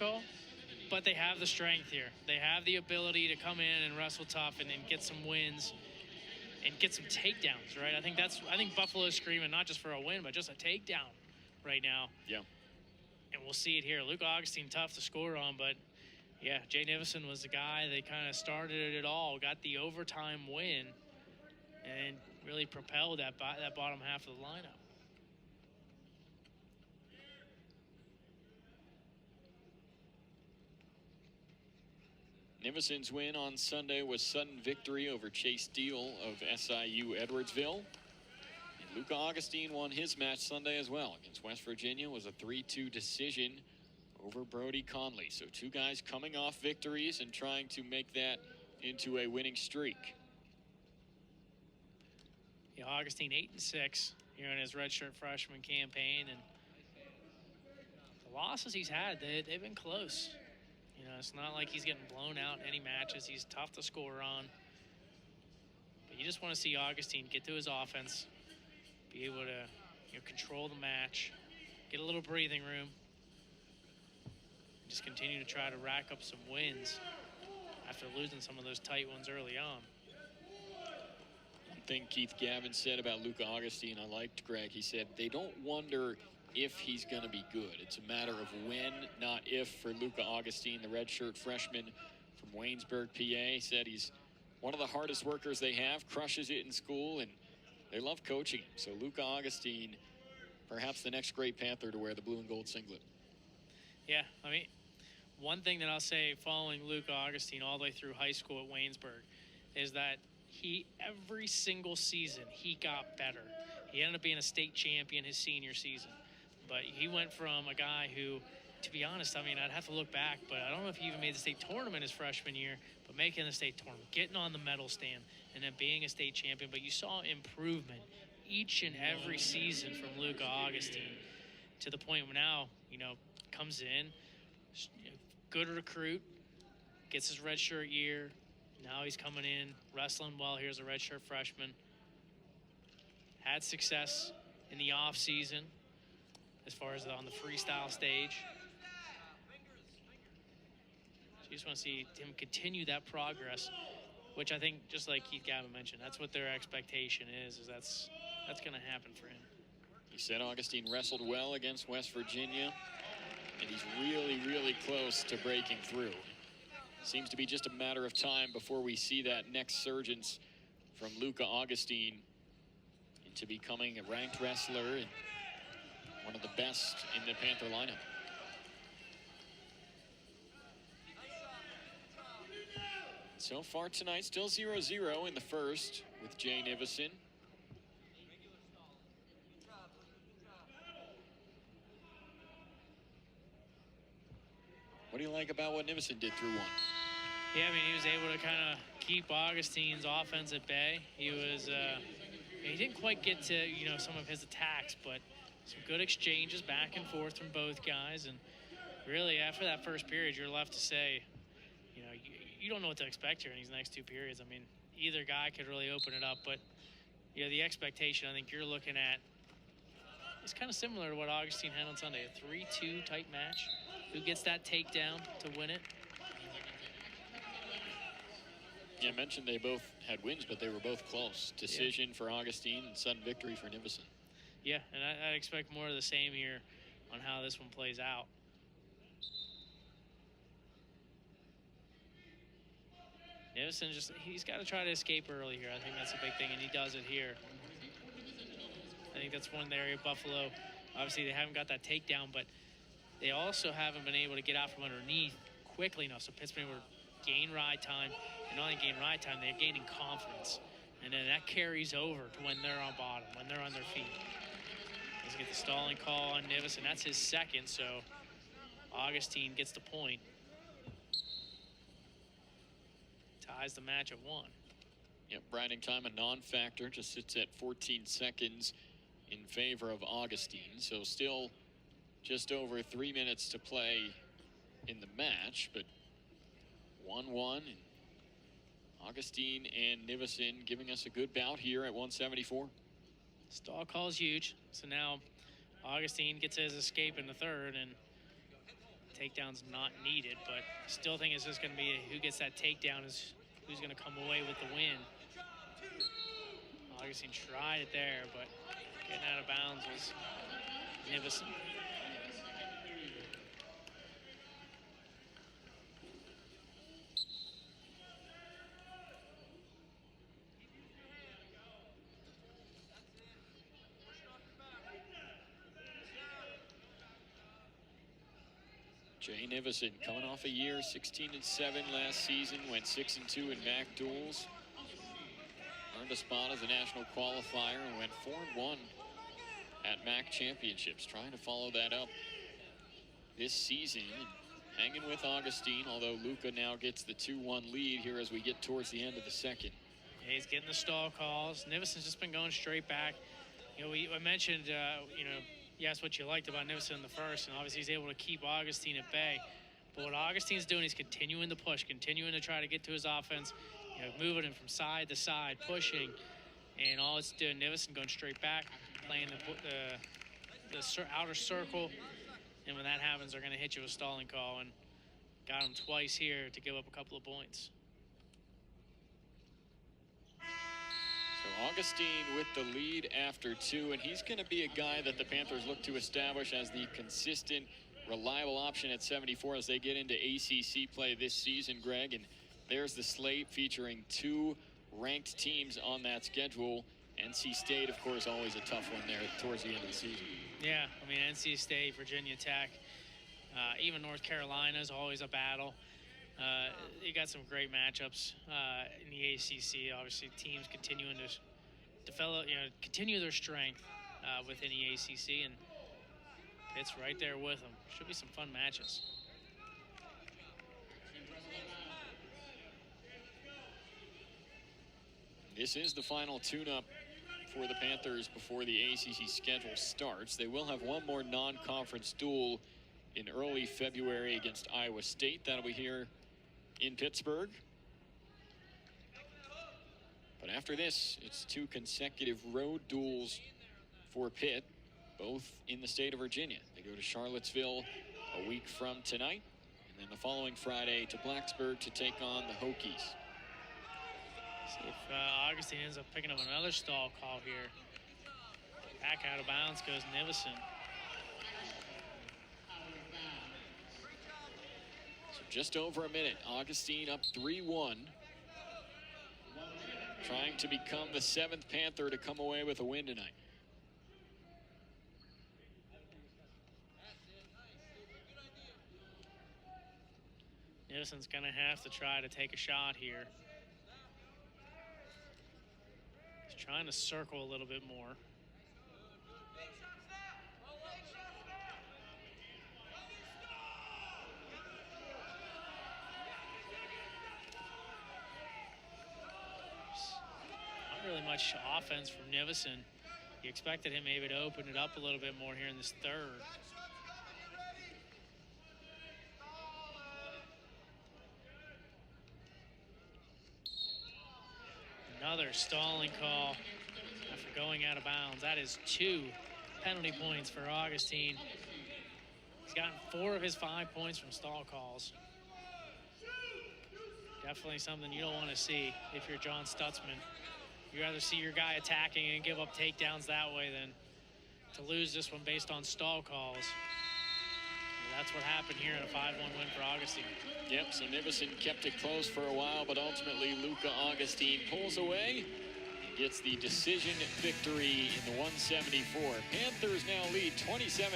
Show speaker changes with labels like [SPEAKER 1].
[SPEAKER 1] physical, but they have the strength here. They have the ability to come in and wrestle tough and get some wins and get some takedowns, right? I think Buffalo's screaming not just for a win, but just a takedown right now.
[SPEAKER 2] Yeah.
[SPEAKER 1] And we'll see it here. Luca Augustine, tough to score on, but yeah, Jay Nivison was the guy that kind of started it all, got the overtime win, and really propelled that bottom half of the lineup.
[SPEAKER 2] Nivison's win on Sunday was sudden victory over Chase Deal of SIU Edwardsville. And Luca Augustine won his match Sunday as well against West Virginia. It was a 3-2 decision over Brody Conley. So two guys coming off victories and trying to make that into a winning streak.
[SPEAKER 1] Yeah, Augustine 8-6 here in his redshirt freshman campaign, and the losses he's had, they've been close. You know, it's not like he's getting blown out in any matches. He's tough to score on. But you just want to see Augustine get to his offense, be able to control the match, get a little breathing room, and just continue to try to rack up some wins after losing some of those tight ones early on.
[SPEAKER 2] One thing Keith Gavin said about Luca Augustine, I liked, Greg. He said they don't wonder if he's going to be good. It's a matter of when, not if, for Luca Augustine, the redshirt freshman from Waynesburg, PA. He said he's one of the hardest workers they have, crushes it in school, and they love coaching him. So Luca Augustine, perhaps the next great Panther to wear the blue and gold singlet.
[SPEAKER 1] Yeah, I mean, one thing that I'll say following Luca Augustine all the way through high school at Waynesburg is that every single season, he got better. He ended up being a state champion his senior season. But he went from a guy who, to be honest, I mean, I'd have to look back, but I don't know if he even made the state tournament his freshman year, but making the state tournament, getting on the medal stand, and then being a state champion. But you saw improvement each and every season from Luca Augustine to the point where now, comes in, good recruit, gets his redshirt year. Now he's coming in, wrestling well here as a redshirt freshman. Had success in the off season as far as on the freestyle stage. So you just want to see him continue that progress, which I think, just like Keith Gavin mentioned, that's what their expectation is that's going to happen for him.
[SPEAKER 2] He said Augustine wrestled well against West Virginia, and he's really, really close to breaking through. Seems to be just a matter of time before we see that next surgence from Luca Augustine into becoming a ranked wrestler and one of the best in the Panther lineup. So far tonight, still 0-0 in the first with Jay Nivison. What do you like about what Nivison did through one?
[SPEAKER 1] Yeah, I mean, he was able to kind of keep Augustine's offense at bay. He was, he didn't quite get to, some of his attacks, but some good exchanges back and forth from both guys. And really, after that first period, you're left to say, you don't know what to expect here in these next two periods. I mean, either guy could really open it up, but, the expectation I think you're looking at is kind of similar to what Augustine had on Sunday, a 3-2 tight match. Who gets that takedown to win it?
[SPEAKER 2] Yeah, I mentioned they both had wins, but they were both close. Decision for Augustine and sudden victory for Nivison.
[SPEAKER 1] Yeah, and I expect more of the same here on how this one plays out. Nivison he's got to try to escape early here. I think that's a big thing, and he does it here. I think that's one area of Buffalo. Obviously, they haven't got that takedown, but they also haven't been able to get out from underneath quickly enough. So Pitt's been able to gain ride time. And not only gain ride time, they're gaining confidence. And then that carries over to when they're on bottom, when they're on their feet. Let's get the stalling call on Nivison. That's his second, so Augustine gets the point. Ties the match at 1.
[SPEAKER 2] Yep, grinding time a non-factor, just sits at 14 seconds in favor of Augustine. So still just over 3 minutes to play in the match, but 1-1. And Augustine and Nivison giving us a good bout here at 174.
[SPEAKER 1] Stall call is huge. So now Augustine gets his escape in the third and Takedown's not needed, but still think it's just going to be who gets that takedown is who's going to come away with the win. Augustine tried it there, but getting out of bounds was Nivison.
[SPEAKER 2] Jay Nivison coming off a year 16-7 last season, went 6-2 in MAC duels, earned a spot as a national qualifier, and went 4-1 at MAC championships. Trying to follow that up this season, hanging with Augustine, although Luca now gets the 2-1 lead here as we get towards the end of the second.
[SPEAKER 1] Yeah, he's getting the stall calls. Nivison's just been going straight back. You know, I mentioned, you know, you asked what you liked about Nivison in the first, and obviously he's able to keep Augustine at bay. But what Augustine's doing is continuing to push, continuing to try to get to his offense, you know, moving him from side to side, pushing, and all it's doing, Nivison going straight back, playing the outer circle, and when that happens, they're going to hit you with a stalling call, and got him twice here to give up a couple of points.
[SPEAKER 2] So Augustine with the lead after 2, and he's going to be a guy that the Panthers look to establish as the consistent, reliable option at 74 as they get into ACC play this season, Greg. And there's the slate featuring 2 ranked teams on that schedule. NC State, of course, always a tough one there towards the end of the season.
[SPEAKER 1] Yeah, I mean, NC State, Virginia Tech, even North Carolina is always a battle. You got some great matchups in the ACC. Obviously, teams continuing to develop, you know, continue their strength within the ACC, and Pitt's right there with them. Should be some fun matches.
[SPEAKER 2] This is the final tune-up for the Panthers before the ACC schedule starts. They will have one more non-conference duel in early February against Iowa State. That'll be here in Pittsburgh. But after this, it's 2 consecutive road duels for Pitt, both in the state of Virginia. They go to Charlottesville a week from tonight, and then the following Friday to Blacksburg to take on the Hokies.
[SPEAKER 1] See if Augustine ends up picking up another stall call here. Back out of bounds goes Nivison.
[SPEAKER 2] So just over a minute, Augustine up 3-1. Trying to become the 7th Panther to come away with a win tonight.
[SPEAKER 1] Nivison's going to have to try to take a shot here. He's trying to circle a little bit more. Not really much offense from Nivison. You expected him maybe to open it up a little bit more here in this third. Another stalling call after going out of bounds. That is 2 penalty points for Augustine. He's gotten 4 of his 5 points from stall calls. Definitely something you don't want to see if you're John Stutzman. You'd rather see your guy attacking and give up takedowns that way than to lose this one based on stall calls. And that's what happened here in a 5-1 win for Augustine.
[SPEAKER 2] Yep, so Nivison kept it close for a while, but ultimately Luca Augustine pulls away and gets the decision victory in the 174. Panthers now lead 27